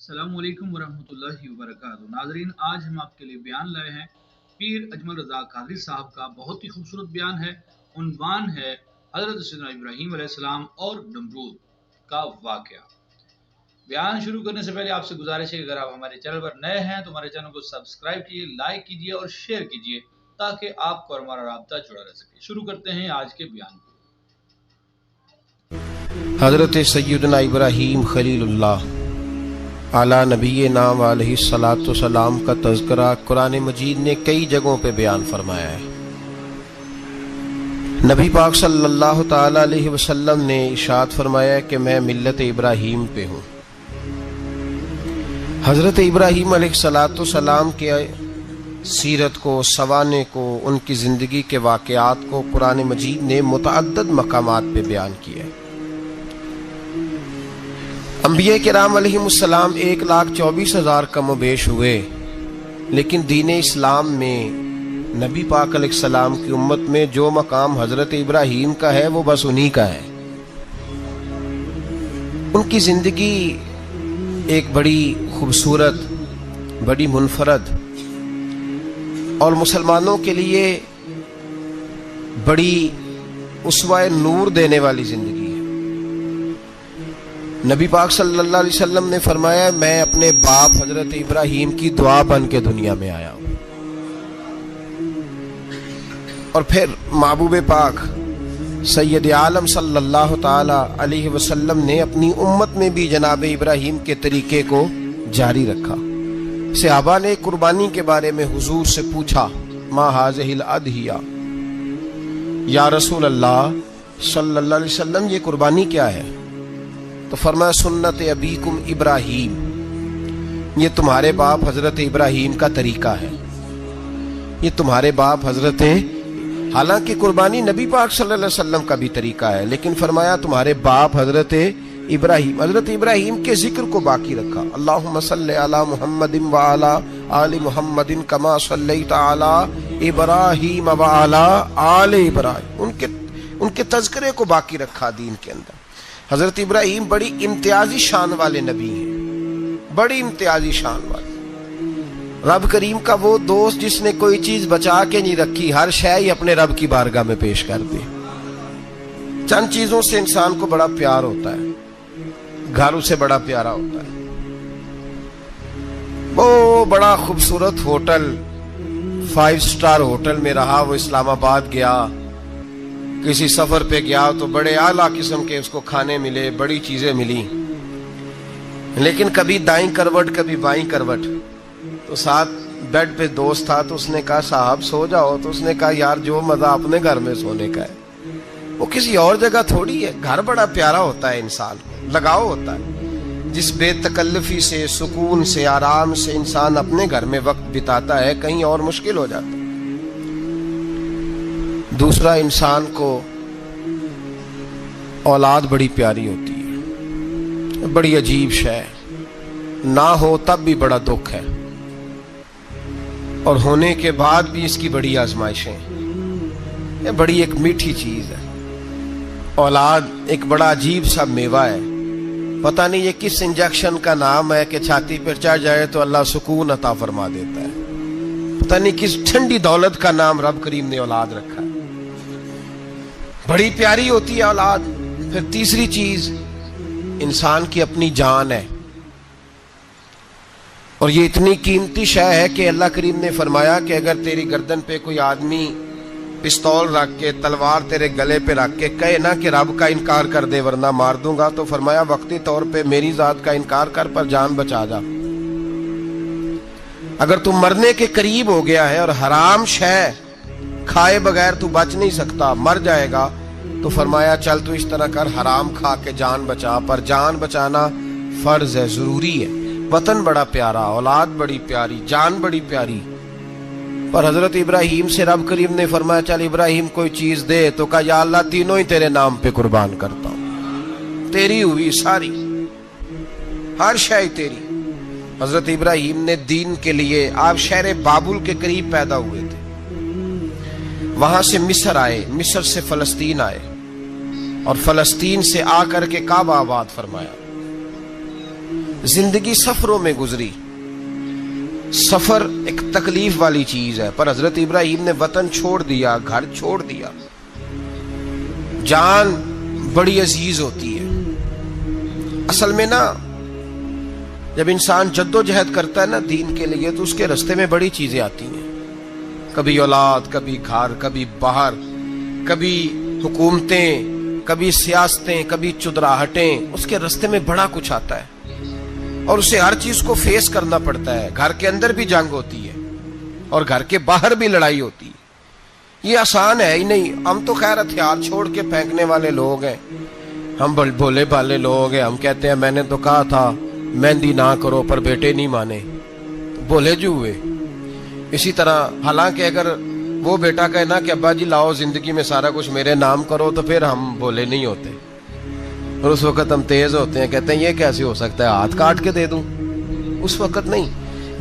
السلام علیکم ورحمۃ اللہ وبرکاتہ۔ ناظرین، آج ہم آپ کے لیے بیان لائے ہیں پیر اجمل رضا قادری صاحب کا بہت ہی خوبصورت بیان ہے۔ عنوان ہے حضرت سیدنا ابراہیم علیہ السلام اور نمرود کا واقعہ۔ بیان شروع کرنے سے پہلے آپ سے گزارش ہے کہ اگر آپ ہمارے چینل پر نئے ہیں تو ہمارے چینل کو سبسکرائب کیجیے، لائک کیجیے اور شیئر کیجیے تاکہ آپ کو ہمارا رابطہ جڑا رہ سکے۔ شروع کرتے ہیں آج کے بیان کو۔ حضرت سیدنا ابراہیم خلیل اللہ اعلیٰ نبی نام علیہ الصلاۃ والسلام کا تذکرہ قرآن مجید نے کئی جگہوں پہ بیان فرمایا ہے۔ نبی پاک صلی اللہ تعالی علیہ وسلم نے ارشاد فرمایا کہ میں ملت ابراہیم پہ ہوں۔ حضرت ابراہیم علیہ الصلاۃ والسلام کے سیرت کو، سوانح کو، ان کی زندگی کے واقعات کو قرآن مجید نے متعدد مقامات پہ بیان کیا ہے۔ انبیاء کرام علیہ السلام 1,24,000 کم و بیش ہوئے، لیکن دین اسلام میں نبی پاک علیہ السلام کی امت میں جو مقام حضرت ابراہیم کا ہے وہ بس انہی کا ہے۔ ان کی زندگی ایک بڑی خوبصورت، بڑی منفرد اور مسلمانوں کے لیے بڑی اسوہ نور دینے والی زندگی ہے۔ نبی پاک صلی اللہ علیہ وسلم نے فرمایا میں اپنے باپ حضرت ابراہیم کی دعا بن کے دنیا میں آیا ہوں۔ اور پھر محبوب پاک سید عالم صلی اللہ تعالی علیہ وسلم نے اپنی امت میں بھی جناب ابراہیم کے طریقے کو جاری رکھا۔ صحابہ نے قربانی کے بارے میں حضور سے پوچھا ما ہذہ الاضحیہ، یا رسول اللہ صلی اللہ علیہ وسلم یہ قربانی کیا ہے؟ تو فرمایا سنت ابیکم ابراہیم، یہ تمہارے باپ حضرت ابراہیم کا طریقہ ہے، یہ تمہارے باپ حضرت، حالانکہ قربانی نبی پاک صلی اللہ علیہ وسلم کا بھی طریقہ ہے، لیکن فرمایا تمہارے باپ حضرت ابراہیم کے ذکر کو باقی رکھا۔ اللہم صلی علی محمد وعلی آل محمد کما صلیت علی ابراہیم وعلی آل ابراہیم، ان کے تذکرے کو باقی رکھا دین کے اندر۔ حضرت ابراہیم بڑی امتیازی شان والے نبی ہیں، بڑی امتیازی شان والے۔ رب کریم کا وہ دوست جس نے کوئی چیز بچا کے نہیں رکھی، ہر شے ہی اپنے رب کی بارگاہ میں پیش کر دی۔ چند چیزوں سے انسان کو بڑا پیار ہوتا ہے، گھر اسے بڑا پیارا ہوتا ہے۔ وہ بڑا خوبصورت ہوٹل، 5 سٹار ہوٹل میں رہا، وہ اسلام آباد گیا، کسی سفر پہ گیا تو بڑے اعلیٰ قسم کے اس کو کھانے ملے، بڑی چیزیں ملی، لیکن کبھی دائیں کروٹ کبھی بائیں کروٹ۔ تو ساتھ بیڈ پہ دوست تھا تو اس نے کہا صاحب سو جاؤ، تو اس نے کہا یار جو مزہ اپنے گھر میں سونے کا ہے وہ کسی اور جگہ تھوڑی ہے۔ گھر بڑا پیارا ہوتا ہے، انسان کو لگاؤ ہوتا ہے، جس بے تکلفی سے، سکون سے، آرام سے انسان اپنے گھر میں وقت بتاتا ہے کہیں اور مشکل ہو جاتا ہے۔ دوسرا، انسان کو اولاد بڑی پیاری ہوتی ہے، بڑی عجیب شے، نہ ہو تب بھی بڑا دکھ ہے، اور ہونے کے بعد بھی اس کی بڑی آزمائشیں، یہ بڑی ایک میٹھی چیز ہے۔ اولاد ایک بڑا عجیب سا میوہ ہے، پتہ نہیں یہ کس انجیکشن کا نام ہے کہ چھاتی پر چڑھ جائے تو اللہ سکون عطا فرما دیتا ہے، پتہ نہیں کس ٹھنڈی دولت کا نام رب کریم نے اولاد رکھا ہے، بڑی پیاری ہوتی ہے اولاد۔ پھر تیسری چیز انسان کی اپنی جان ہے، اور یہ اتنی قیمتی شے ہے کہ اللہ کریم نے فرمایا کہ اگر تیری گردن پہ کوئی آدمی پستول رکھ کے، تلوار تیرے گلے پہ رکھ کے کہے نا کہ رب کا انکار کر دے ورنہ مار دوں گا، تو فرمایا وقتی طور پہ میری ذات کا انکار کر پر جان بچا جا۔ اگر تم مرنے کے قریب ہو گیا ہے اور حرام شے کھائے بغیر تو بچ نہیں سکتا، مر جائے گا، تو فرمایا چل تو اس طرح کر حرام کھا کے جان بچا، پر جان بچانا فرض ہے، ضروری ہے۔ وطن بڑا پیارا، اولاد بڑی پیاری، جان بڑی پیاری، پر حضرت ابراہیم سے رب کریم نے فرمایا چل ابراہیم کوئی چیز دے، تو کہا یا اللہ تینوں ہی تیرے نام پہ قربان کرتا ہوں، تیری ہوئی ساری، ہر شے تیری۔ حضرت ابراہیم نے دین کے لیے، آپ شہر بابل کے قریب پیدا ہوئے تھے، وہاں سے مصر آئے، مصر سے فلسطین آئے، اور فلسطین سے آ کر کے کعبہ آباد فرمایا۔ زندگی سفروں میں گزری. سفر ایک تکلیف والی چیز ہے, پر حضرت ابراہیم نے وطن چھوڑ دیا, گھر چھوڑ دیا. جان بڑی عزیز ہوتی ہے. اصل میں نا جب انسان جد و جہد کرتا ہے نا دین کے لیے, تو اس کے راستے میں بڑی چیزیں آتی ہیں. کبھی اولاد, کبھی گھر, کبھی باہر, کبھی حکومتیں, کبھی سیاستیں, کبھی چدراہٹیں. اس کے راستے میں بڑا کچھ آتا ہے اور اسے ہر چیز کو فیس کرنا پڑتا ہے. گھر کے اندر بھی جنگ ہوتی ہے اور گھر کے باہر بھی لڑائی ہوتی ہے. یہ آسان ہے ہی نہیں. ہم تو خیر ہتھیار چھوڑ کے پھینکنے والے لوگ ہیں, ہم بھولے بھالے لوگ ہیں. ہم کہتے ہیں میں نے تو کہا تھا مہندی نہ کرو, پر بیٹے نہیں مانے, بھولے جو ہوئے. اسی طرح حالانکہ اگر وہ بیٹا کہے نا کہ ابا جی لاؤ زندگی میں سارا کچھ میرے نام کرو, تو پھر ہم بھولے نہیں ہوتے, اور اس وقت ہم تیز ہوتے ہیں, کہتے ہیں یہ کیسے ہو سکتا ہے, ہاتھ کاٹ کے دے دوں. اس وقت نہیں.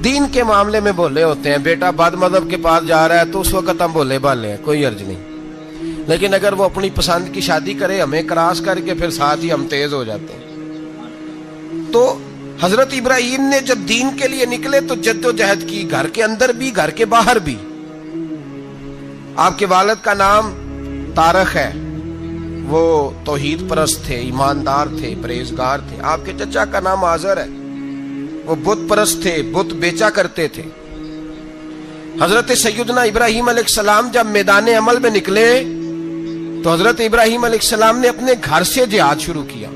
دین کے معاملے میں بھولے ہوتے ہیں. بیٹا بد مذہب کے پاس جا رہا ہے تو اس وقت ہم بھولے بھالے ہیں, کوئی عرض نہیں. لیکن اگر وہ اپنی پسند کی شادی کرے ہمیں کراس کر کے, پھر ساتھ ہی ہم تیز ہو جاتے ہیں. تو حضرت ابراہیم نے جب دین کے لیے نکلے تو جد و جہد کی, گھر کے اندر بھی گھر کے باہر بھی. آپ کے والد کا نام طارق ہے, وہ توحید پرست تھے, ایماندار تھے, پرہیزگار تھے. آپ کے چچا کا نام آزر ہے, وہ بت پرست تھے, بت بیچا کرتے تھے. حضرت سیدنا ابراہیم علیہ السلام جب میدان عمل میں نکلے تو حضرت ابراہیم علیہ السلام نے اپنے گھر سے جہاد شروع کیا.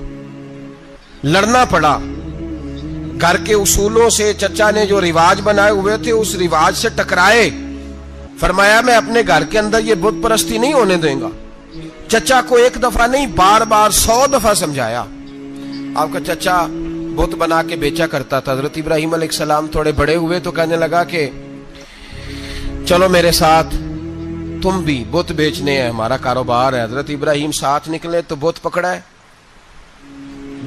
لڑنا پڑا. گھر کے اصولوں سے چچا نے جو رواج بنائے ہوئے تھے اس رواج سے ٹکرائے. فرمایا میں اپنے گھر کے اندر یہ بت پرستی نہیں ہونے دیں گا. چچا کو ایک دفعہ نہیں بار بار 100 دفعہ سمجھایا. آپ کا چچا بت بنا کے بیچا کرتا تھا. حضرت ابراہیم علیہ السلام تھوڑے بڑے ہوئے تو کہنے لگا کہ چلو میرے ساتھ, تم بھی بت بیچنے ہیں, ہمارا کاروبار ہے. حضرت ابراہیم ساتھ نکلے تو بت پکڑا ہے.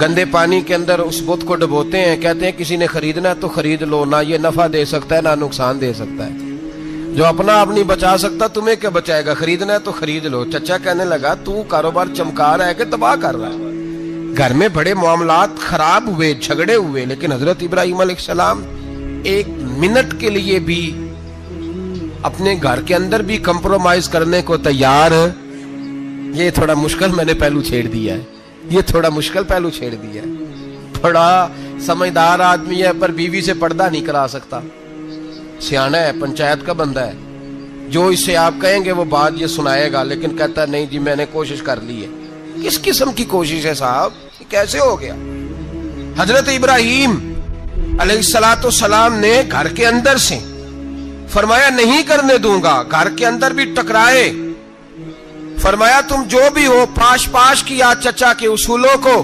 گندے پانی کے اندر اس بت کو ڈبوتے ہیں, کہتے ہیں کسی نے خریدنا ہے تو خرید لو, نہ یہ نفع دے سکتا ہے نہ نقصان دے سکتا ہے. جو اپنا آپ نہیں بچا سکتا تمہیں کیا بچائے گا, خریدنا ہے تو خرید لو. چچا کہنے لگا تو کاروبار چمکا رہا ہے کہ تباہ کر رہا ہے. گھر میں بڑے معاملات خراب ہوئے, جھگڑے ہوئے, لیکن حضرت ابراہیم علیہ السلام ایک منٹ کے لیے بھی اپنے گھر کے اندر بھی کمپرومائز کرنے کو تیار. یہ تھوڑا مشکل میں نے پہلو چھیڑ دیا ہے, یہ تھوڑا مشکل پہلو چھیڑ دیا ہے. بڑا سمجھدار آدمی ہے پر بیوی سے پردہ نہیں کرا سکتا. سیانا ہے, پنچایت کا بندہ ہے, جو اس سے آپ کہیں گے وہ بات یہ سنائے گا, لیکن کہتا ہے نہیں جی میں نے کوشش کر لی ہے. کس قسم کی کوشش ہے صاحب, کیسے ہو گیا؟ حضرت ابراہیم علیہ السلام نے گھر کے اندر سے فرمایا نہیں کرنے دوں گا. گھر کے اندر بھی ٹکرائے. فرمایا تم جو بھی ہو پاش پاش کیا چچا کے اصولوں کو,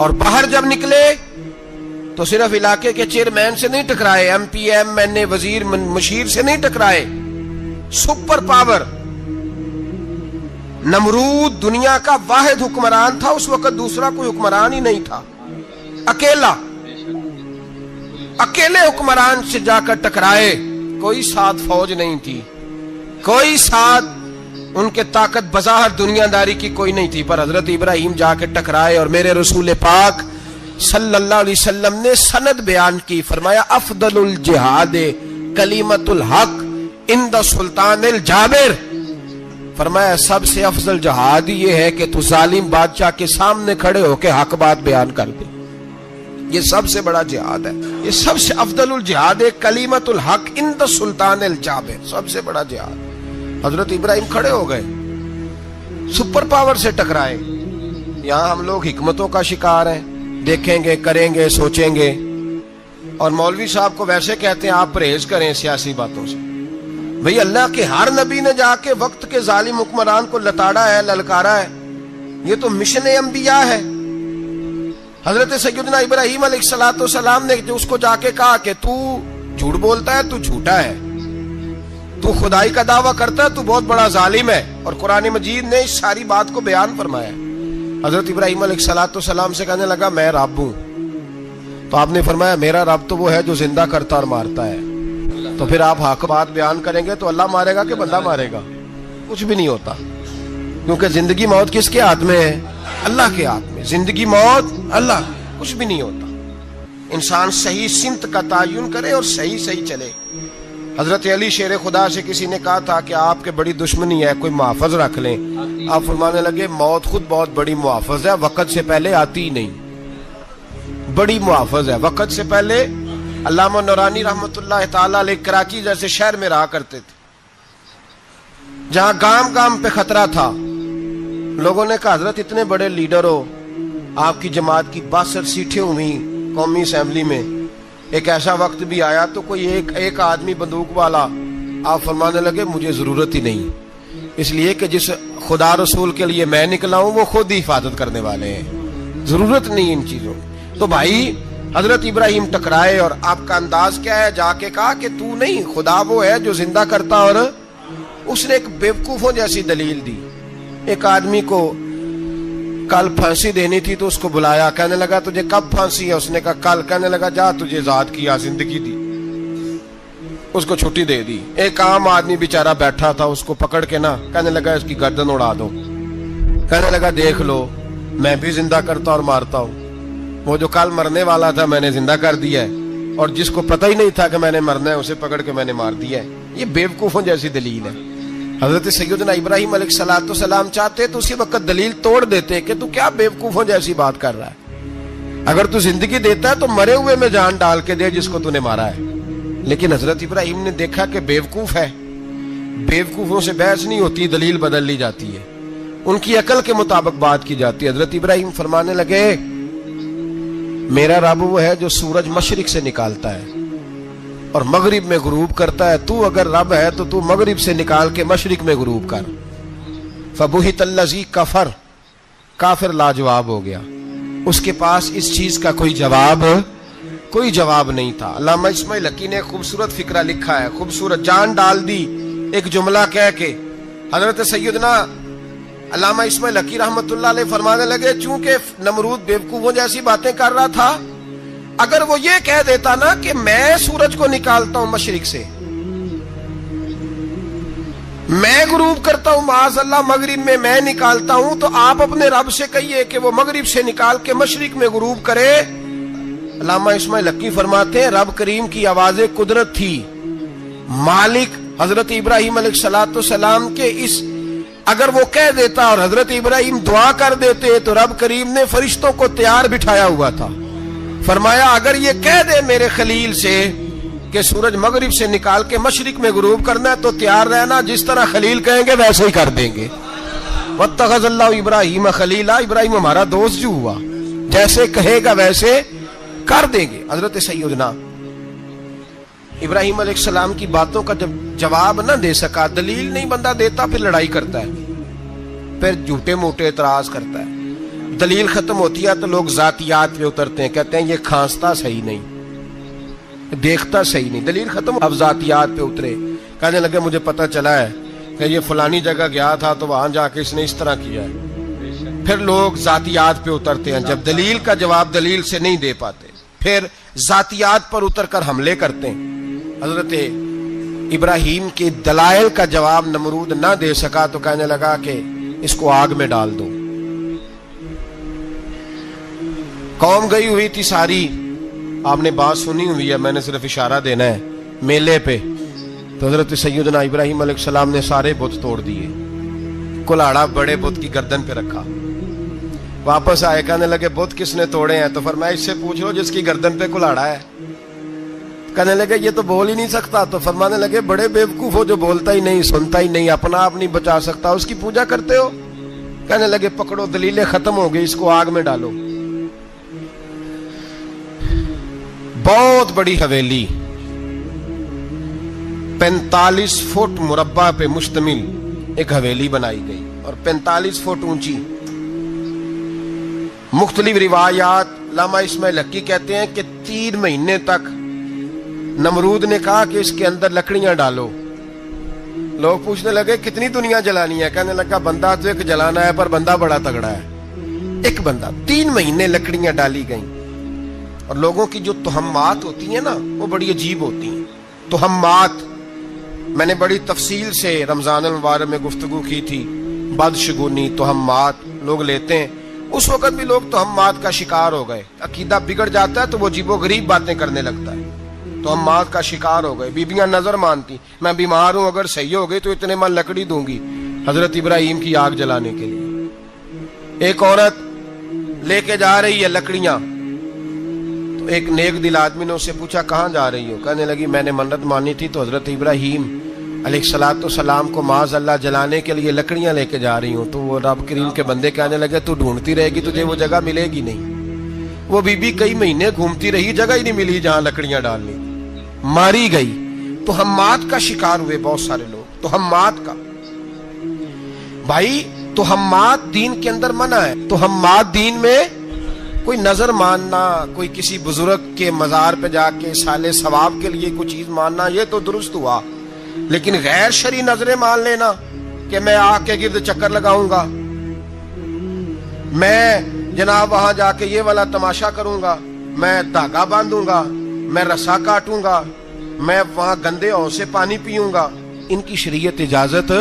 اور باہر جب نکلے تو صرف علاقے کے چیئرمین سے نہیں ٹکرائے, ایم پی ایم این اے وزیر مشیر سے نہیں ٹکرائے. سپر پاور نمرود دنیا کا واحد حکمران تھا اس وقت, دوسرا کوئی حکمران ہی نہیں تھا. اکیلے حکمران سے جا کر ٹکرائے. کوئی ساتھ فوج نہیں تھی, کوئی ساتھ ان کے طاقت بظاہر دنیا داری کی کوئی نہیں تھی, پر حضرت ابراہیم جا کے ٹکرائے. اور میرے رسول پاک صلی اللہ علیہ وسلم نے سند بیان کی. فرمایا افضل الجہاد کلمۃ الحق عند سلطان الجابر. فرمایا سب سے افضل جہاد یہ ہے کہ تو ظالم بادشاہ کے سامنے کھڑے ہو کے حق بات بیان کر دے. یہ سب سے بڑا جہاد ہے, یہ سب سے افضل الجہاد کلمۃ الحق عند سلطان الجابر, سب سے بڑا جہاد. حضرت ابراہیم کھڑے ہو گئے, سپر پاور سے ٹکرائے. یہاں ہم لوگ حکمتوں کا شکار ہیں, دیکھیں گے, کریں گے, سوچیں گے, اور مولوی صاحب کو ویسے کہتے ہیں آپ پرہیز کریں سیاسی باتوں سے. بھئی اللہ کے ہر نبی نے جا کے وقت کے ظالم حکمران کو لتاڑا ہے, للکارا ہے. یہ تو مشن انبیاء ہے. حضرت سیدنا ابراہیم علیہ السلام نے اس کو جا کے کہا کہ تو جھوٹ بولتا ہے, تو جھوٹا ہے, تو خدائی کا دعویٰ کرتا ہے, تو بہت بڑا ظالم ہے. اور قرآن مجید نے اس ساری بات کو بیان فرمایا. حضرت ابراہیم علیہ السلام سے کہنے لگا میں رب ہوں. تو آپ نے فرمایا میرا رب تو وہ ہے جو زندہ کرتا اور مارتا ہے. تو پھر آپ حق بات بیان کریں گے تو اللہ مارے گا کہ بندہ مارے گا؟ کچھ بھی نہیں ہوتا, کیونکہ زندگی موت کس کے ہاتھ میں ہے؟ اللہ کے ہاتھ میں. زندگی موت اللہ, کچھ بھی نہیں ہوتا. انسان صحیح سمت کا تعین کرے اور صحیح صحیح چلے. حضرت علی شیر خدا سے کسی نے کہا تھا کہ آپ کے بڑی دشمنی ہے، کوئی محافظ رکھ لیں. آپ فرمانے لگے موت خود بہت بڑی محافظ ہے، وقت سے پہلے آتی ہی نہیں. بڑی محافظ ہے وقت سے پہلے. علامہ نورانی رحمۃ اللہ تعالی علیہ کراچی جیسے شہر میں رہا کرتے تھے جہاں گام گام پہ خطرہ تھا. لوگوں نے کہا حضرت اتنے بڑے لیڈر ہو، آپ کی جماعت کی 62 سیٹیں ہوئی قومی اسمبلی میں، ایک ایسا وقت بھی آیا تو کوئی ایک آدمی بندوق والا. آپ فرمانے لگے مجھے ضرورت ہی نہیں، اس لیے کہ جس خدا رسول کے لیے میں نکلا ہوں وہ خود ہی حفاظت کرنے والے ہیں، ضرورت نہیں ان چیزوں. تو بھائی حضرت ابراہیم ٹکرائے اور آپ کا انداز کیا ہے؟ جا کے کہا کہ تو نہیں، خدا وہ ہے جو زندہ کرتا. اور اس نے ایک بیوقوفوں جیسی دلیل دی. ایک آدمی کو کل پھانسی دینی تھی تو اس کو بلایا، کہنے لگا تجھے کب پھانسی ہے؟ اس نے کہا کل. کہنے لگا جا تجھے ذات کیا زندگی دی، اس کو چھٹی دے دی. ایک عام آدمی بیچارہ بیٹھا تھا، اس کو پکڑ کے نا کہنے لگا اس کی گردن اڑا دو. کہنے لگا دیکھ لو میں بھی زندہ کرتا اور مارتا ہوں، وہ جو کل مرنے والا تھا میں نے زندہ کر دیا ہے، اور جس کو پتہ ہی نہیں تھا کہ میں نے مرنا ہے اسے پکڑ کے میں نے مار دیا ہے. یہ بیوقوفوں جیسی دلیل ہے. حضرت سیدنا ابراہیم علیہ الصلوۃ والسلام چاہتے تو اسی وقت دلیل توڑ دیتے کہ تو کیا بیوقوفوں جیسی بات کر رہا ہے، اگر تو زندگی دیتا ہے تو مرے ہوئے میں جان ڈال کے دے جس کو تو نے مارا ہے. لیکن حضرت ابراہیم نے دیکھا کہ بیوقوف ہے، بیوقوفوں سے بحث نہیں ہوتی، دلیل بدل لی جاتی ہے، ان کی عقل کے مطابق بات کی جاتی ہے. حضرت ابراہیم فرمانے لگے میرا رب وہ ہے جو سورج مشرق سے نکالتا ہے اور مغرب میں غروب کرتا ہے. تو اگر رب ہے تو تو مغرب سے نکال کے مشرق میں غروب کر. فبہت الذی کفر، کافر لاجواب ہو گیا، اس کے پاس اس چیز کا کوئی جواب نہیں تھا. علامہ اسماعیل حقی نے خوبصورت فقرہ لکھا ہے، خوبصورت جان ڈال دی ایک جملہ کہہ کے. حضرت سیدنا علامہ اسماعیل حقی رحمۃ اللہ علیہ فرمانے لگے چونکہ نمرود بیوقوفوں جیسی باتیں کر رہا تھا، اگر وہ یہ کہہ دیتا نا کہ میں سورج کو نکالتا ہوں مشرق سے، میں غروب کرتا ہوں معاذ اللہ مغرب میں میں نکالتا ہوں، تو آپ اپنے رب سے کہیے کہ وہ مغرب سے نکال کے مشرق میں غروب کرے. علامہ اسماعیل حقی فرماتے ہیں رب کریم کی آواز قدرت تھی، مالک حضرت ابراہیم علیہ الصلوۃ والسلام کے اس اگر وہ کہہ دیتا اور حضرت ابراہیم دعا کر دیتے تو رب کریم نے فرشتوں کو تیار بٹھایا ہوا تھا. فرمایا اگر یہ کہہ دے میرے خلیل سے کہ سورج مغرب سے نکال کے مشرق میں غروب کرنا ہے تو تیار رہنا، جس طرح خلیل کہیں گے ویسے ہی کر دیں گے. واتخذ اللہ ابراہیم خلیلا، ابراہیم ہمارا دوست جو ہوا، جیسے کہے گا ویسے کر دیں گے. حضرت سیدنا ابراہیم علیہ السلام کی باتوں کا جب جواب نہ دے سکا، دلیل نہیں بندہ دیتا، پھر لڑائی کرتا ہے، پھر جھوٹے موٹے اعتراض کرتا ہے. دلیل ختم ہوتی ہے تو لوگ ذاتیات پہ اترتے ہیں، کہتے ہیں یہ کھانستا صحیح نہیں، دیکھتا صحیح نہیں. دلیل ختم، اب ذاتیات پہ اترے، کہنے لگے مجھے پتہ چلا ہے کہ یہ فلانی جگہ گیا تھا تو وہاں جا کے اس نے اس طرح کیا ہے. پھر لوگ ذاتیات پہ اترتے ہیں، جب دلیل کا جواب دلیل سے نہیں دے پاتے پھر ذاتیات پر اتر کر حملے کرتے ہیں. حضرت ابراہیم کے دلائل کا جواب نمرود نہ دے سکا تو کہنے لگا کہ اس کو آگ میں ڈال دو. قوم گئی ہوئی تھی ساری، آپ نے بات سنی ہوئی ہے، میں نے صرف اشارہ دینا ہے، میلے پہ. تو حضرت سیدنا ابراہیم علیہ السلام نے سارے بت توڑ دیے، کلاڑا بڑے بت کی گردن پہ رکھا. واپس آئے، کہنے لگے بت کس نے توڑے ہیں؟ تو فرمایا اس سے پوچھ لو جس کی گردن پہ کلاڑا ہے. کہنے لگے یہ تو بول ہی نہیں سکتا. تو فرمانے لگے بڑے بیوقوف ہو، جو بولتا ہی نہیں، سنتا ہی نہیں، اپنا آپ نہیں بچا سکتا، اس کی پوجا کرتے ہو. کہنے لگے پکڑو، دلیلیں ختم ہو گئی، اس کو آگ میں ڈالو. بہت بڑی حویلی 45 فٹ مربع پہ مشتمل ایک حویلی بنائی گئی اور 45 فٹ اونچی. مختلف روایات، علامہ اسماعیل حقی کہتے ہیں کہ 3 مہینے تک نمرود نے کہا کہ اس کے اندر لکڑیاں ڈالو. لوگ پوچھنے لگے کتنی دنیا جلانی ہے؟ کہنے لگا بندہ تو ایک جلانا ہے، پر بندہ بڑا تگڑا ہے، ایک بندہ. 3 مہینے لکڑیاں ڈالی گئیں. اور لوگوں کی جو تہمات ہوتی ہیں نا وہ بڑی عجیب ہوتی ہیں. تہمات میں نے بڑی تفصیل سے رمضان المبارک میں گفتگو کی تھی. بدشگونی، تہمات لوگ لیتے ہیں. اس وقت بھی لوگ توہمات کا شکار ہو گئے. عقیدہ بگڑ جاتا ہے تو وہ عجیب و غریب باتیں کرنے لگتا ہے. توہمات کا شکار ہو گئے. بیبیاں نظر مانتی, میں بیمار ہوں, اگر صحیح ہو گئی تو اتنے من لکڑی دوں گی حضرت ابراہیم کی آگ جلانے کے لیے. ایک عورت لے کے جا رہی ہے لکڑیاں, تو ایک نیک دل آدمی نے اس سے پوچھا کہاں جا رہی ہو؟ کہنے لگی میں نے منت مانی تھی تو حضرت ابراہیم علیہ الصلوۃ والسلام کو معاذ اللہ جلانے کے لیے لکڑیاں لے کے جا رہی ہوں. تو وہ رب کریم کے بندے کہنے لگے تو ڈھونڈتی رہے گی, تجھے وہ جگہ ملے گی نہیں. وہ بی بی کئی مہینے گھومتی رہی, جگہ ہی نہیں ملی جہاں لکڑیاں ڈالنی, ماری گئی. توہمات کا شکار ہوئے بہت سارے لوگ. توہمات کا بھائی, توہمات دین کے اندر منع ہے. توہمات دین میں کوئی نظر ماننا, کوئی کسی بزرگ کے مزار پہ جا کے سالے ثواب کے لیے کوئی چیز ماننا, یہ تو درست ہوا. لیکن غیر شرعی نظریں مان لینا کہ میں آگ کے گرد چکر لگاؤں گا, میں جناب وہاں جا کے یہ والا تماشا کروں گا, میں دھاگا باندھوں گا, میں رسا کاٹوں گا, میں وہاں گندے ہوں سے پانی پیوں گا, ان کی شریعت اجازت,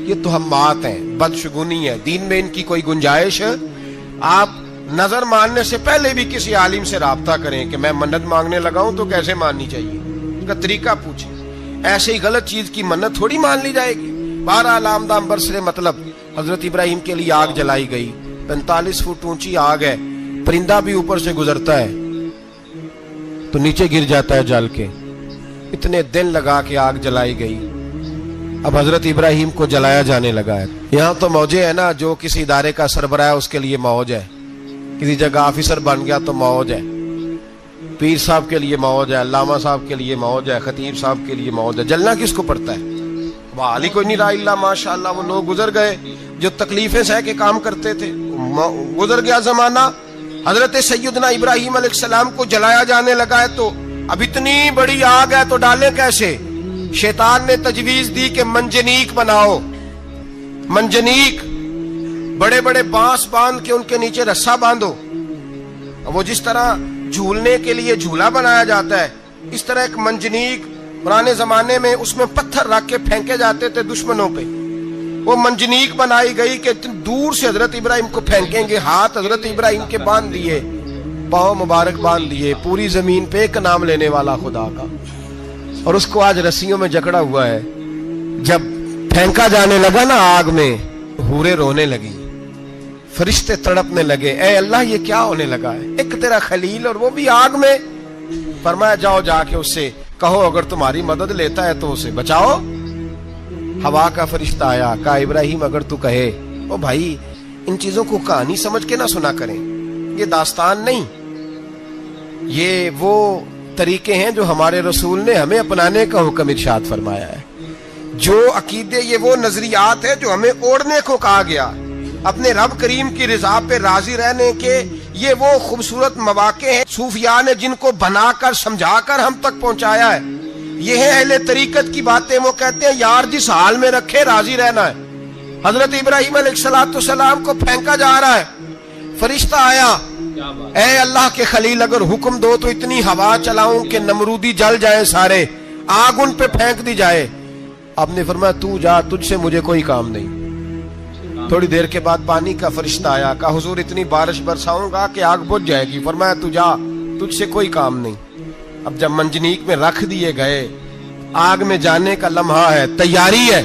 یہ توہمات ہیں, بدشگونی ہے. دین میں ان کی کوئی گنجائش. آپ نظر ماننے سے پہلے بھی کسی عالم سے رابطہ کریں کہ میں منت مانگنے لگا ہوں تو کیسے ماننی چاہیے, اس کا طریقہ پوچھیں. ایسے ہی غلط چیز کی منت تھوڑی مان لی جائے گی. بہرحال آمدام برسر مطلب حضرت ابراہیم کے لیے آگ جلائی گئی. 45 فٹ اونچی آگ ہے, پرندہ بھی اوپر سے گزرتا ہے تو نیچے گر جاتا ہے جل کے. اتنے دن لگا کے آگ جلائی گئی. اب حضرت ابراہیم کو جلایا جانے لگا ہے. یہاں تو موجیں ہے نا, جو کسی ادارے کا سربراہ ہے اس کے لیے موج ہے, کسی جگہ آفیسر بن گیا تو موج ہے, پیر صاحب کے لیے موج ہے, علامہ صاحب کے لیے موج ہے, خطیب صاحب کے لیے موج ہے. جلنا کس کو پڑتا ہے؟ بحالی کوئی نہیں رہا اللہ ماشاءاللہ. وہ لوگ گزر گئے جو تکلیفیں سہ کے کام کرتے تھے, گزر گیا زمانہ. حضرت سیدنا ابراہیم علیہ السلام کو جلایا جانے لگا ہے تو اب اتنی بڑی آگ ہے تو ڈالیں کیسے؟ شیطان نے تجویز دی کہ منجنیق بناؤ. منجنیق, بڑے بڑے بانس باندھ کے ان کے نیچے رسا باندھو. وہ جس طرح جھولنے کے لیے جھولا بنایا جاتا ہے, اس طرح ایک منجنیق پرانے زمانے میں اس میں پتھر رکھ کے پھینکے جاتے تھے دشمنوں پہ. وہ منجنیق بنائی گئی کہ دور سے حضرت ابراہیم کو پھینکیں گے. ہاتھ حضرت ابراہیم کے باندھ دیے, پاؤں مبارک باندھ دیے. پوری زمین پہ ایک نام لینے والا خدا کا, اور اس کو آج رسیوں میں جکڑا ہوا ہے. جب پھینکا جانے لگا نا آگ میں, حوریں رونے لگی, فرشتے تڑپنے لگے, اے اللہ یہ کیا ہونے لگا ہے؟ ایک تیرا خلیل اور وہ بھی آگ میں. فرمایا جاؤ جا کے اس سے کہو اگر تمہاری مدد لیتا ہے تو اسے بچاؤ. ہوا کا فرشتہ آیا, کہا ابراہیم اگر تو کہے. او بھائی, ان چیزوں کو کہانی سمجھ کے نہ سنا کریں, یہ داستان نہیں, یہ وہ طریقے ہیں جو ہمارے رسول نے ہمیں اپنانے کا حکم ارشاد فرمایا ہے. جو عقیدے, یہ وہ نظریات ہیں جو ہمیں اوڑھنے کو کہا گیا. اپنے رب کریم کی رضا پہ راضی رہنے کے یہ وہ خوبصورت مواقع ہیں صوفیاء نے جن کو بنا کر سمجھا کر ہم تک پہنچایا ہے. یہ ہے اہل طریقت کی باتیں. وہ کہتے ہیں یار جس حال میں رکھے راضی رہنا ہے. حضرت ابراہیم علیہ الصلوۃ والسلام کو پھینکا جا رہا ہے, فرشتہ آیا, اے اللہ کے خلیل اگر حکم دو تو اتنی ہوا چلاؤں کہ نمرودی جل جائیں سارے, آگ ان پہ پھینک دی جائے. آپ نے فرمایا تو جا, تجھ سے مجھے کوئی کام نہیں. تھوڑی دیر کے بعد پانی کا فرشتہ آیا, کہا حضور اتنی بارش برساؤں گا کہ آگ بجھ جائے گی. فرمایا تو جا, تجھ سے کوئی کام نہیں. اب جب منجنیق میں رکھ دیے گئے, آگ میں جانے کا لمحہ ہے, تیاری ہے,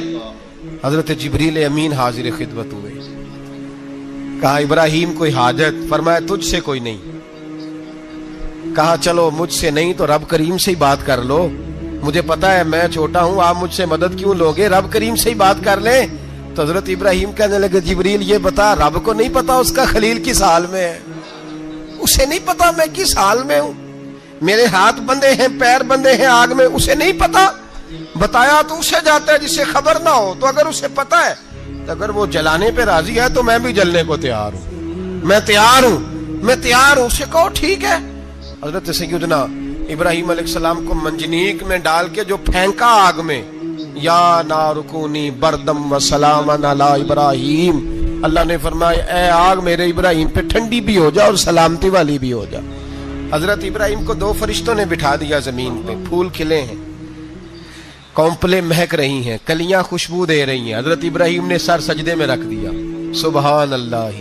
حضرت جبریل امین حاضر خدمت ہوئے. کہا ابراہیم کوئی حاجت؟ فرمایا تجھ سے کوئی نہیں. کہا چلو مجھ سے نہیں تو رب کریم سے ہی بات کر لو, مجھے پتا ہے میں چھوٹا ہوں, آپ مجھ سے مدد کیوں لوگے, رب کریم سے ہی بات کر لیں. تو حضرت ابراہیم کہنے لگے جبریل یہ بتا, رب کو نہیں پتا اس کا خلیل کس حال میں ہے؟ اسے نہیں پتا میں کس حال میں ہوں, میرے ہاتھ بندے ہیں, پیر بندے ہیں آگ میں, اسے نہیں پتا. بتایا تو اسے جاتا ہے جس سے خبر نہ ہو. تو اگر اسے پتا ہے, اگر وہ جلانے پہ راضی ہے تو میں بھی جلنے کو تیار ہوں, میں تیار ہوں, میں تیار ہوں. اسے کہو ٹھیک ہے. حضرت سیدنا ابراہیم علیہ السلام کو منجنیق میں ڈال کے جو پھینکا آگ میں, یا نار کونی بردم و سلامن علی ابراہیم, اللہ نے فرمایا اے آگ میرے ابراہیم پہ ٹھنڈی بھی ہو جا اور سلامتی والی بھی ہو جا. حضرت ابراہیم کو دو فرشتوں نے بٹھا دیا زمین پہ, پھول کھلے ہیں, کونپلیں مہک رہی ہیں, کلیاں خوشبو دے رہی ہیں. حضرت ابراہیم نے سر سجدے میں رکھ دیا, سبحان اللہ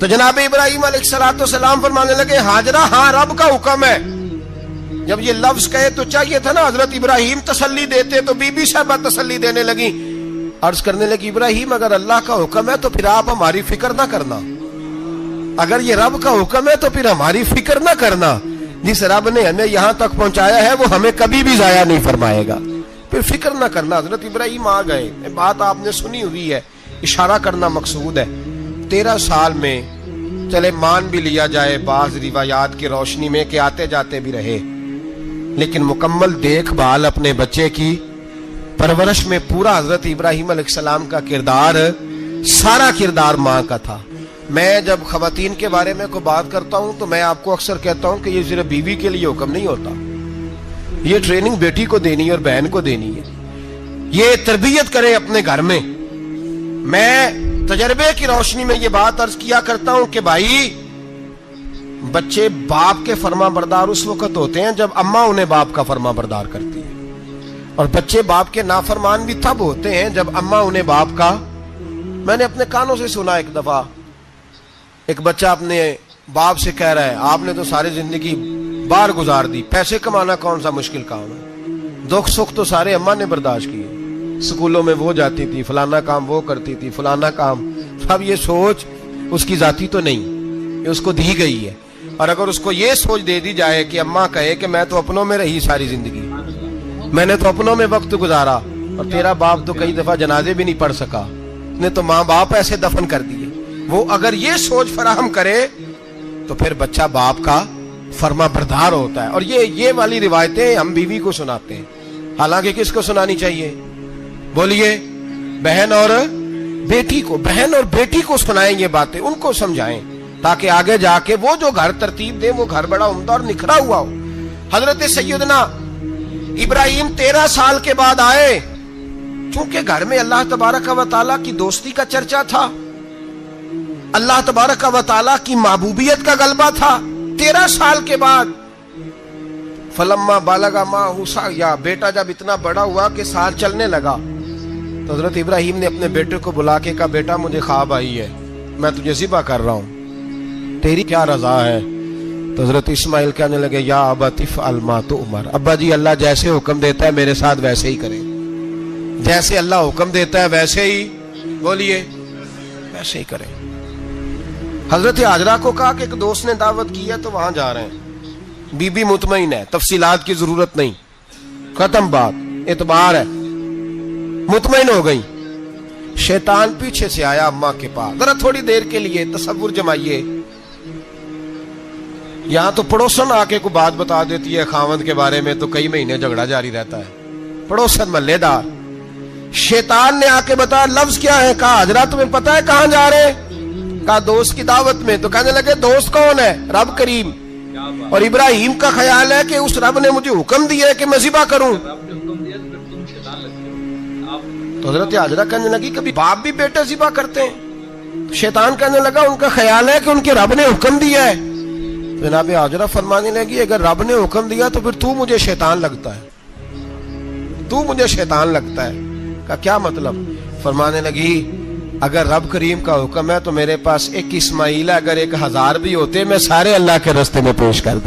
تو جناب ابراہیم علیہ السلام فرمانے لگے حاجرہ ہاں رب کا حکم ہے. جب یہ لفظ کہے تو چاہیے تھا نا حضرت ابراہیم تسلی دیتے, تو بی بی صاحبہ تسلی دینے لگی, عرض کرنے لگی ابراہیم اگر اللہ کا حکم ہے تو پھر آپ ہماری فکر نہ کرنا, اگر یہ رب کا حکم ہے تو پھر ہماری فکر نہ کرنا, جس رب نے ہمیں یہاں تک پہنچایا ہے وہ ہمیں کبھی بھی ضائع نہیں فرمائے گا, پھر فکر نہ کرنا. حضرت ابراہیم آ گئے. بات آپ نے سنی ہوئی ہے, اشارہ کرنا مقصود ہے. 13 سال میں چلے مان بھی لیا جائے بعض روایات کی روشنی میں کہ آتے جاتے بھی رہے, لیکن مکمل دیکھ بھال اپنے بچے کی پرورش میں پورا حضرت ابراہیم علیہ السلام کا کردار, سارا کردار ماں کا تھا. میں جب خواتین کے بارے میں کوئی بات کرتا ہوں تو میں آپ کو اکثر کہتا ہوں کہ یہ صرف بیوی کے لیے حکم نہیں ہوتا, یہ ٹریننگ بیٹی کو دینی ہے اور بہن کو دینی ہے, یہ تربیت کرے اپنے گھر میں. میں تجربے کی روشنی میں یہ بات عرض کیا کرتا ہوں کہ بھائی بچے باپ کے فرما بردار اس وقت ہوتے ہیں جب اماں انہیں باپ کا فرما بردار کرتی ہے, اور بچے باپ کے نافرمان بھی تب ہوتے ہیں جب اماں انہیں باپ کا. میں نے اپنے کانوں سے سنا ایک دفعہ ایک بچہ اپنے باپ سے کہہ رہا ہے آپ نے تو ساری زندگی باہر گزار دی, پیسے کمانا کون سا مشکل کام ہے, دکھ سکھ تو سارے اماں نے برداشت کیے, سکولوں میں وہ جاتی تھی, فلانا کام وہ کرتی تھی, فلانا کام. اب یہ سوچ اس کی ذاتی تو نہیں, یہ اس کو دی گئی ہے. اور اگر اس کو یہ سوچ دے دی جائے کہ اماں کہے کہ میں تو اپنوں میں رہی ساری زندگی, میں نے تو اپنوں میں وقت گزارا, اور تیرا باپ تو کئی دفعہ جنازے بھی نہیں پڑھ سکا, نے تو ماں باپ ایسے دفن کر دیے, وہ اگر یہ سوچ فراہم کرے تو پھر بچہ باپ کا فرما بردار ہوتا ہے. اور یہ والی روایتیں ہم بیوی کو سناتے ہیں, حالانکہ کس کو سنانی چاہیے بولیے؟ بہن اور بیٹی کو. بہن اور بیٹی کو سنائیں یہ باتیں, ان کو سمجھائیں تاکہ آگے جا کے وہ جو گھر ترتیب دے وہ گھر بڑا عمدہ اور نکھرا ہوا ہو. حضرت سیدنا ابراہیم 13 سال کے بعد آئے, چونکہ گھر میں اللہ تبارک و تعالیٰ کی دوستی کا چرچا تھا, اللہ تبارک و تعالیٰ کی محبوبیت کا غلبہ تھا. 13 سال کے بعد فلما بالغ معہ سعیا, بیٹا جب اتنا بڑا ہوا کہ سال چلنے لگا تو حضرت ابراہیم نے اپنے بیٹے کو بلا کے کہا بیٹا مجھے خواب آئی ہے, میں تجھے ذبح کر رہا ہوں, تیری کیا رضا ہے؟ تو حضرت اسماعیل کہنے لگے یا ابت افعل ما تؤمر, ابا جی اللہ جیسے حکم دیتا ہے میرے ساتھ ویسے ہی کریں, جیسے اللہ حکم دیتا ہے ویسے ہی بولیے ویسے ہی کریں. حضرت حاجرہ کو کہا کہ ایک دوست نے دعوت کی ہے تو وہاں جا رہے ہیں. بی بی مطمئن ہے, تفصیلات کی ضرورت نہیں, ختم بات, اعتبار ہے, مطمئن ہو گئی. شیطان پیچھے سے آیا اماں کے پاس, ذرا تھوڑی دیر کے لیے تصور جمائیے, یہاں تو پڑوسن آ کے کوئی بات بتا دیتی ہے خاوند کے بارے میں تو کئی مہینے جھگڑا جاری رہتا ہے, پڑوسن محلے دار. شیطان نے آ کے بتایا لفظ کیا ہے, کہا حاجرہ تمہیں پتا ہے کہاں جا رہے ہیں؟ کہا دوست کی دعوت میں. تو کہنے لگے دوست کون ہے؟ رب کریم. اور ابراہیم کا خیال ہے کہ اس رب نے مجھے حکم دیا ہے کہ میں ذبح کروں. تو حضرت حاجرہ کہنے لگی کبھی باپ بھی بیٹے ذبح کرتے ہیں؟ شیطان کہنے لگا ان کا خیال ہے کہ ان کے رب نے حکم دیا ہے. جناب حاجرہ فرمانے لگی اگر رب نے حکم دیا تو پھر تو مجھے شیطان لگتا ہے, تو مجھے شیطان لگتا ہے. کا کیا مطلب؟ فرمانے لگی اگر رب کریم کا حکم ہے تو میرے پاس ایک اسماعیل ہے, اگر 1000 بھی ہوتے میں سارے اللہ کے راستے میں پیش کر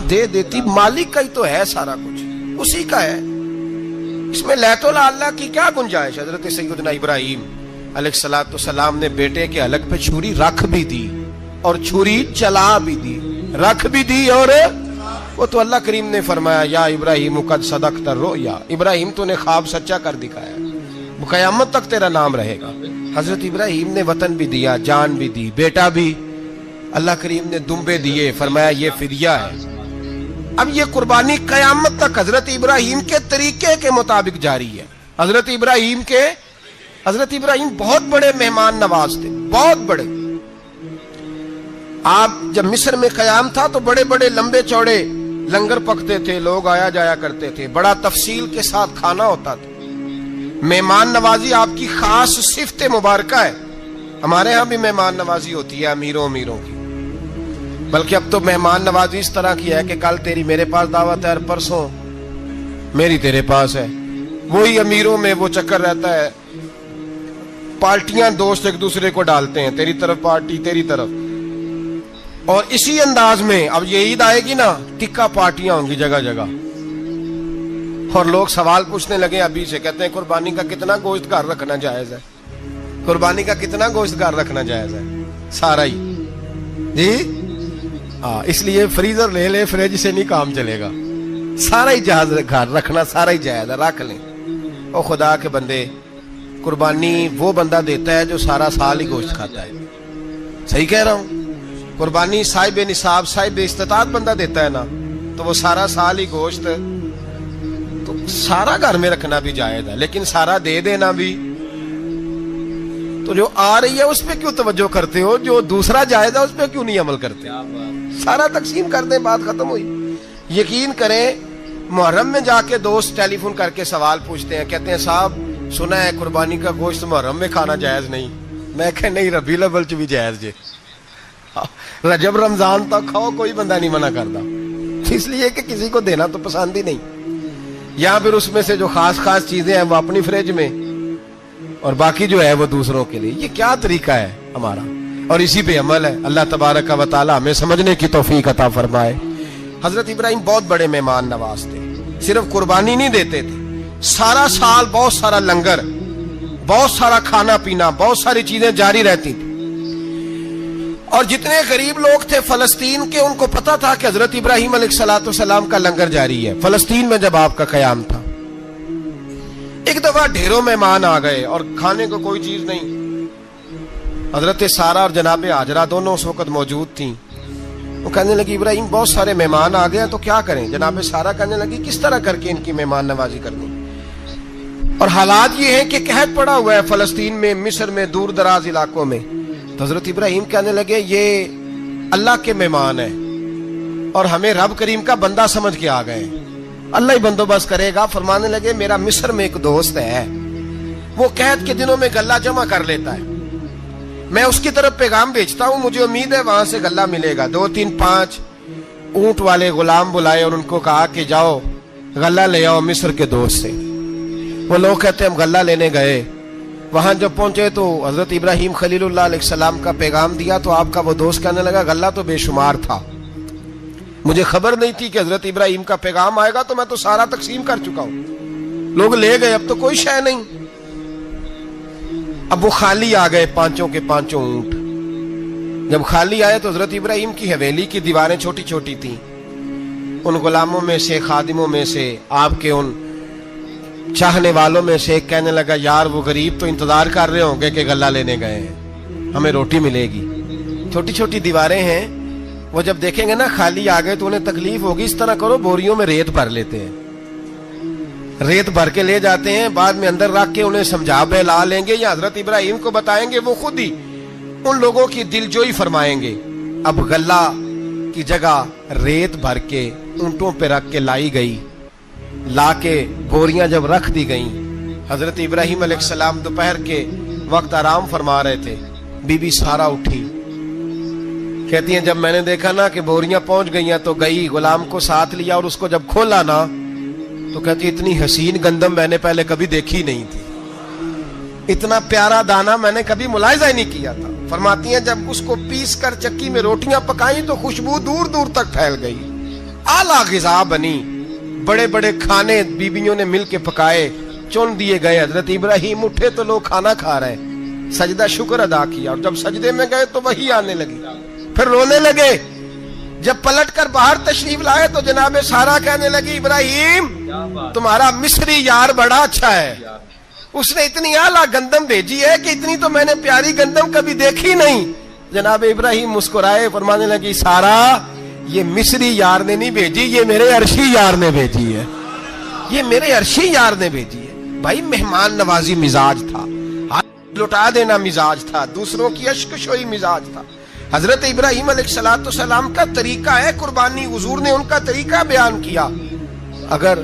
دے دیتی. مالک کا ہی تو ہے سارا کچھ, اسی کا ہے, اس میں لیت اللہ کی کیا گنجائش. حضرت سیدنا ابراہیم علیہ السلام نے بیٹے کے حلق پہ چھری رکھ بھی دی اور چھری چلا بھی دی, رکھ بھی دی, اور وہ تو اللہ کریم نے فرمایا یا ابراہیم قد صدقت الرؤیا, ابراہیم تو نے خواب سچا کر دکھایا, قیامت تک تیرا نام رہے گا. حضرت ابراہیم نے وطن بھی دیا, جان بھی دی, بیٹا بھی, اللہ کریم نے دمبے دیے, فرمایا یہ فدیہ ہے. اب یہ قربانی قیامت تک حضرت ابراہیم کے طریقے کے مطابق جاری ہے. حضرت ابراہیم بہت بڑے مہمان نواز تھے, بہت بڑے. آپ جب مصر میں قیام تھا تو بڑے بڑے لمبے چوڑے لنگر پکتے تھے, لوگ آیا جایا کرتے تھے, بڑا تفصیل کے ساتھ کھانا ہوتا تھا. مہمان نوازی آپ کی خاص صفت مبارکہ ہے. ہمارے ہاں بھی مہمان نوازی ہوتی ہے امیروں کی, بلکہ اب تو مہمان نوازی اس طرح کی ہے کہ کل تیری میرے پاس دعوت ہے اور پرسوں میری تیرے پاس ہے. وہی امیروں میں وہ چکر رہتا ہے, پارٹیاں دوست ایک دوسرے کو ڈالتے ہیں، تیری طرف پارٹی تیری طرف، اور اسی انداز میں اب یہ عید آئے گی نا، ٹکا پارٹیاں ہوں گی جگہ جگہ، اور لوگ سوال پوچھنے لگے ابھی سے، کہتے ہیں قربانی کا کتنا گوشت گھر رکھنا جائز ہے، قربانی کا کتنا گوشت گھر رکھنا جائز ہے؟ سارا ہی جی ہاں، اس لیے فریزر لے لے، فریج سے نہیں کام چلے گا، سارا ہی جہاز گھر رکھنا سارا ہی جائز ہے، رکھ لیں۔ او خدا کے بندے، قربانی وہ بندہ دیتا ہے جو سارا سال ہی گوشت کھاتا ہے، صحیح کہہ رہا ہوں؟ قربانی صاحب نصاب صاحب استطاعت بندہ دیتا ہے نا، تو وہ سارا سال ہی گوشت تو سارا گھر میں رکھنا بھی جائز ہے، لیکن سارا دے دینا بھی، تو جو آ رہی ہے اس پہ کیوں توجہ کرتے ہو؟ جو دوسرا جائز ہے اس پہ کیوں نہیں عمل کرتے؟ سارا تقسیم کر دیں، بات ختم ہوئی۔ یقین کریں، محرم میں جا کے دوست ٹیلی فون کر کے سوال پوچھتے ہیں، کہتے ہیں صاحب سنا ہے قربانی کا گوشت محرم میں کھانا جائز نہیں، میں کہ نہیں، ربیع الاول چ بھی جائز جے، رجب رمضان تک کھاؤ، کوئی بندہ نہیں منع کرتا، اس لیے کہ کسی کو دینا تو پسند ہی نہیں، یا پھر اس میں سے جو خاص خاص چیزیں ہیں وہ اپنی فریج میں، اور باقی جو ہے وہ دوسروں کے لیے۔ یہ کیا طریقہ ہے ہمارا؟ اور اسی پہ عمل ہے۔ اللہ تبارک و تعالی ہمیں سمجھنے کی توفیق عطا فرمائے۔ حضرت ابراہیم بہت بڑے مہمان نواز تھے، صرف قربانی نہیں دیتے تھے، سارا سال بہت سارا لنگر، بہت سارا کھانا پینا، بہت ساری چیزیں جاری رہتی تھی، اور جتنے غریب لوگ تھے فلسطین کے، ان کو پتا تھا کہ حضرت ابراہیم علیہ السلام کا لنگر جاری ہے۔ فلسطین میں جب آپ کا قیام تھا، ایک دفعہ ڈھیروں مہمان آ گئے اور کھانے کو کوئی چیز نہیں، حضرت سارہ اور جناب ہاجرہ دونوں اس وقت موجود تھیں۔ وہ کہنے لگی ابراہیم بہت سارے مہمان آ گئے تو کیا کریں؟ جناب سارہ کہنے لگی کس طرح کر کے ان کی مہمان نوازی کرنی؟ اور حالات یہ ہیں کہ قحط پڑا ہوا ہے فلسطین میں، مصر میں، دور دراز علاقوں میں۔ تو حضرت ابراہیم کہنے لگے یہ اللہ کے مہمان ہیں اور ہمیں رب کریم کا بندہ سمجھ کے آ گئے، اللہ ہی بندوبست کرے گا۔ فرمانے لگے میرا مصر میں ایک دوست ہے، وہ قحط کے دنوں میں غلہ جمع کر لیتا ہے، میں اس کی طرف پیغام بھیجتا ہوں، مجھے امید ہے وہاں سے غلہ ملے گا۔ 2 3 5 اونٹ والے غلام بلائے اور ان کو کہا کہ جاؤ غلہ لے آؤ مصر کے دوست سے۔ وہ لوگ کہتے ہیں ہم غلہ لینے گئے، وہاں جب پہنچے تو حضرت ابراہیم خلیل اللہ علیہ السلام کا پیغام دیا، تو آپ کا وہ دوست کہنے لگا غلہ تو بے شمار تھا، مجھے خبر نہیں تھی کہ حضرت ابراہیم کا پیغام آئے گا، تو میں تو سارا تقسیم کر چکا ہوں، لوگ لے گئے، اب تو کوئی شے نہیں۔ اب وہ خالی آ گئے 5 کے 5 اونٹ۔ جب خالی آئے تو حضرت ابراہیم کی حویلی کی دیواریں چھوٹی چھوٹی تھیں، ان غلاموں میں سے، خادموں میں سے، آپ کے ان چاہنے والوں میں سے ایک کہنے لگا یار وہ غریب تو انتظار کر رہے ہوں گے کہ غلہ لینے گئے ہیں، ہمیں روٹی ملے گی۔ چھوٹی چھوٹی دیواریں ہیں، وہ جب دیکھیں گے نا خالی آ گئے تو انہیں تکلیف ہوگی، اس طرح کرو بوریوں میں ریت بھر لیتے ہیں، ریت بھر کے لے جاتے ہیں، بعد میں اندر رکھ کے انہیں سمجھا بہلا لیں گے، یا حضرت ابراہیم کو بتائیں گے، وہ خود ہی ان لوگوں کی دل جوئی فرمائیں گے۔ اب غلہ کی جگہ ریت بھر کے اونٹوں پہ رکھ کے لائی گئی، لا کے بوریاں جب رکھ دی گئیں، حضرت ابراہیم علیہ السلام دوپہر کے وقت آرام فرما رہے تھے، بی بی سارہ اٹھی، کہتی ہیں جب میں نے دیکھا نا کہ بوریاں پہنچ گئی ہیں تو گئی، غلام کو ساتھ لیا، اور اس کو جب کھولا نا تو کہتی اتنی حسین گندم میں نے پہلے کبھی دیکھی نہیں تھی، اتنا پیارا دانا میں نے کبھی ملاحظہ ہی نہیں کیا تھا۔ فرماتی ہیں جب اس کو پیس کر چکی میں روٹیاں پکائیں تو خوشبو دور دور تک پھیل گئی، اعلیٰ غذا بنی، بڑے بڑے کھانے بیویوں نے مل کے پکائے، چن دیے گئے۔ حضرت ابراہیم اٹھے تو لوگ کھانا کھا رہے، سجدہ شکر ادا کیا، اور جب سجدے میں گئے تو وہی آنے لگی، پھر رونے لگے۔ جب پلٹ کر باہر تشریف لائے تو جناب سارہ کہنے لگی ابراہیم تمہارا مصری یار بڑا اچھا ہے، اس نے اتنی اعلیٰ گندم بھیجی ہے کہ اتنی تو میں نے پیاری گندم کبھی دیکھی نہیں۔ جناب ابراہیم مسکرائے، فرمانے لگی سارہ یہ مصری یار نے نہیں بھیجی، یہ میرے عرشی یار نے بھیجی ہے، یہ میرے عرشی یار نے بھیجی ہے۔ بھائی مہمان نوازی مزاج تھا، ہاتھ لٹا دینا مزاج تھا، دوسروں کی اشک شوئی مزاج تھا۔ حضرت ابراہیم علیہ السلام کا طریقہ ہے قربانی، حضور نے ان کا طریقہ بیان کیا۔ اگر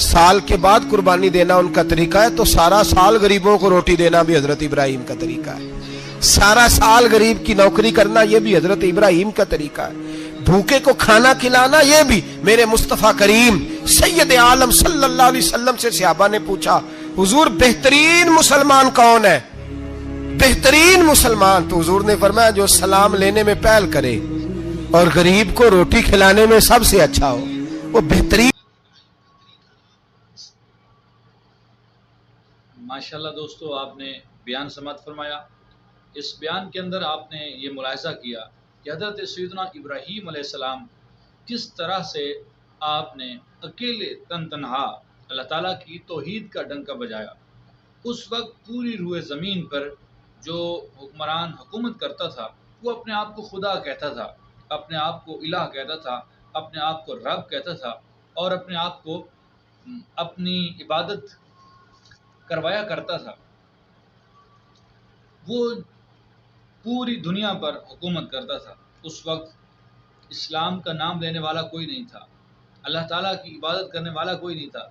سال کے بعد قربانی دینا ان کا طریقہ ہے تو سارا سال غریبوں کو روٹی دینا بھی حضرت ابراہیم کا طریقہ ہے، سارا سال غریب کی نوکری کرنا یہ بھی حضرت ابراہیم کا طریقہ ہے، بھوکے کو کھانا کھلانا یہ بھی۔ میرے مصطفیٰ کریم سید عالم صلی اللہ علیہ وسلم سے صحابہ نے پوچھا حضور بہترین مسلمان کون ہے؟ بہترین مسلمان تو حضور نے فرمایا جو سلام لینے میں پہل کرے اور غریب کو روٹی کھلانے میں سب سے اچھا ہو، وہ بہترین۔ ماشاءاللہ دوستو، آپ نے بیان سماعت فرمایا۔ اس بیان کے اندر آپ نے یہ ملاحظہ کیا کہ حضرت سیدنا ابراہیم علیہ السلام کس طرح سے آپ نے اکیلے تنہا اللہ تعالیٰ کی توحید کا ڈنکا بجایا۔ اس وقت پوری روئے زمین پر جو حکمران حکومت کرتا تھا وہ اپنے آپ کو خدا کہتا تھا، اپنے آپ کو الہ کہتا تھا، اپنے آپ کو رب کہتا تھا، اور اپنے آپ کو اپنی عبادت کروایا کرتا تھا۔ وہ پوری دنیا پر حکومت کرتا تھا۔ اس وقت اسلام کا نام لینے والا کوئی نہیں تھا، اللہ تعالیٰ کی عبادت کرنے والا کوئی نہیں تھا،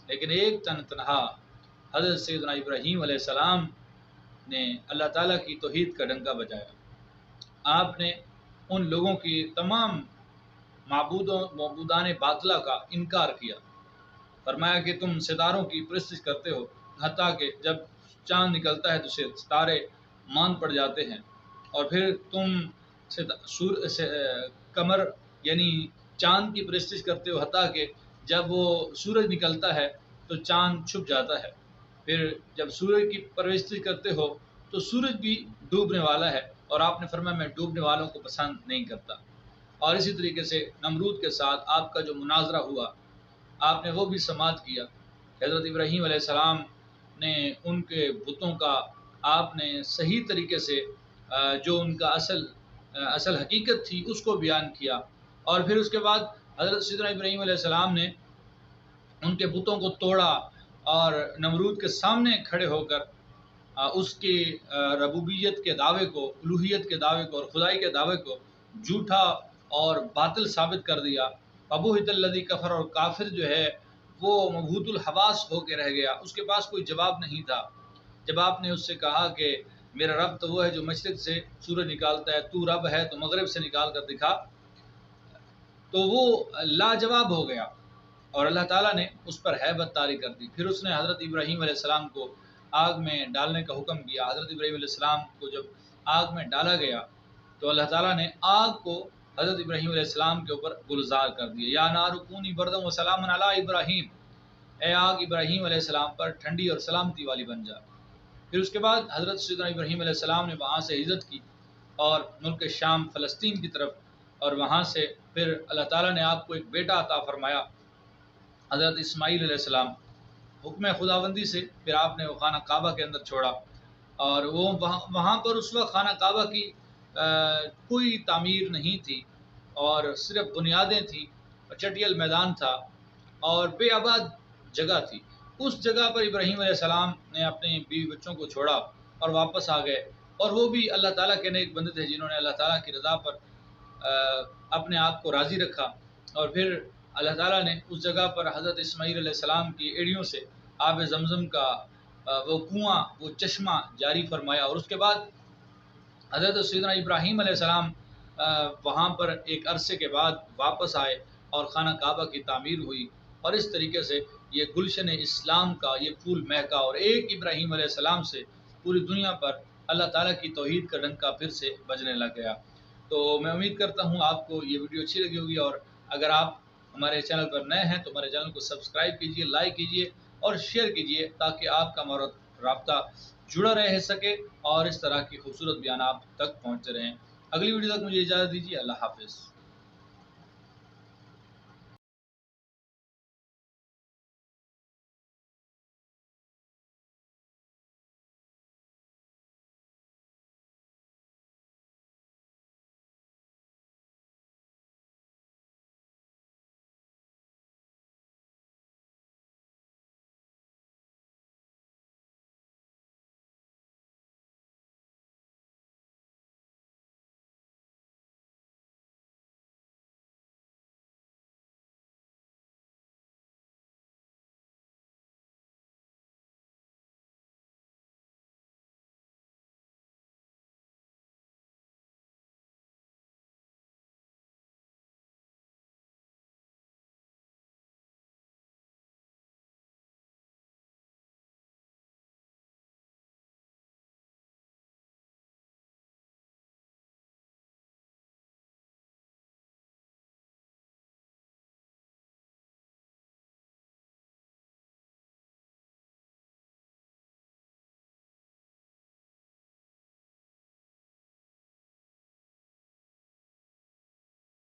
لیکن ایک تنہا حضرت سیدنا ابراہیم علیہ السلام نے اللہ تعالیٰ کی توحید کا ڈنکا بجایا۔ آپ نے ان لوگوں کی تمام معبودان باطلہ کا انکار کیا، فرمایا کہ تم ستاروں کی پرستش کرتے ہو، حتیٰ کہ جب چاند نکلتا ہے تو ستارے مان پڑ جاتے ہیں، اور پھر تم قمر یعنی چاند کی پرستش کرتے ہو، حتیٰ کہ جب وہ سورج نکلتا ہے تو چاند چھپ جاتا ہے، پھر جب سورج کی پرستش کرتے ہو تو سورج بھی ڈوبنے والا ہے، اور آپ نے فرمایا میں ڈوبنے والوں کو پسند نہیں کرتا۔ اور اسی طریقے سے نمرود کے ساتھ آپ کا جو مناظرہ ہوا، آپ نے وہ بھی سماعت کیا۔ حضرت ابراہیم علیہ السلام نے ان کے بتوں کا آپ نے صحیح طریقے سے جو ان کا اصل حقیقت تھی اس کو بیان کیا، اور پھر اس کے بعد حضرت سیدنا ابراہیم علیہ السلام نے ان کے بتوں کو توڑا اور نمرود کے سامنے کھڑے ہو کر اس کی ربوبیت کے دعوے کو، الوہیت کے دعوے کو اور خدائی کے دعوے کو جھوٹا اور باطل ثابت کر دیا۔ فبہت الذی کفر، اور کافر جو ہے وہ مبہوت الحواس ہو کے رہ گیا، اس کے پاس کوئی جواب نہیں تھا۔ جب آپ نے اس سے کہا کہ میرا رب تو وہ ہے جو مشرق سے سورج نکالتا ہے، تو رب ہے تو مغرب سے نکال کر دکھا، تو وہ لاجواب ہو گیا، اور اللہ تعالیٰ نے اس پر ہیبت طاری کر دی۔ پھر اس نے حضرت ابراہیم علیہ السلام کو آگ میں ڈالنے کا حکم کیا۔ حضرت ابراہیم علیہ السلام کو جب آگ میں ڈالا گیا تو اللہ تعالیٰ نے آگ کو حضرت ابراہیم علیہ السلام کے اوپر گلزار کر دیا۔ یا نار کونی بردم و سلام علی ابراہیم، اے آگ ابراہیم علیہ السلام پر ٹھنڈی اور سلامتی والی بن جا۔ پھر اس کے بعد حضرت سیدنا ابراہیم علیہ السلام نے وہاں سے ہجرت کی اور ملک شام فلسطین کی طرف، اور وہاں سے پھر اللہ تعالیٰ نے آپ کو ایک بیٹا عطا فرمایا، حضرت اسماعیل علیہ السلام۔ حکم خداوندی سے پھر آپ نے وہ خانہ کعبہ کے اندر چھوڑا، اور وہ وہاں پر اس وقت خانہ کعبہ کی کوئی تعمیر نہیں تھی، اور صرف بنیادیں تھیں، چٹیل میدان تھا اور بے آباد جگہ تھی۔ اس جگہ پر ابراہیم علیہ السلام نے اپنے بیوی بچوں کو چھوڑا اور واپس آ گئے، اور وہ بھی اللہ تعالیٰ کے نیک بندے تھے جنہوں نے اللہ تعالیٰ کی رضا پر اپنے آپ کو راضی رکھا، اور پھر اللہ تعالیٰ نے اس جگہ پر حضرت اسماعیل علیہ السلام کی ایڑیوں سے آب زمزم کا وہ کنواں، وہ چشمہ جاری فرمایا، اور اس کے بعد حضرت سیدنا ابراہیم علیہ السلام وہاں پر ایک عرصے کے بعد واپس آئے اور خانہ کعبہ کی تعمیر ہوئی، اور اس طریقے سے یہ گلشن اسلام کا یہ پھول مہکا، اور ایک ابراہیم علیہ السلام سے پوری دنیا پر اللہ تعالیٰ کی توحید کا ڈنکا پھر سے بجنے لگ گیا۔ تو میں امید کرتا ہوں آپ کو یہ ویڈیو اچھی لگی ہوگی، اور اگر آپ ہمارے چینل پر نئے ہیں تو ہمارے چینل کو سبسکرائب کیجئے، لائک کیجئے اور شیئر کیجئے، تاکہ آپ کا ہمارا رابطہ جڑا رہ سکے اور اس طرح کی خوبصورت بیان آپ تک پہنچتے رہیں۔ اگلی ویڈیو تک مجھے اجازت دیجیے، اللہ حافظ۔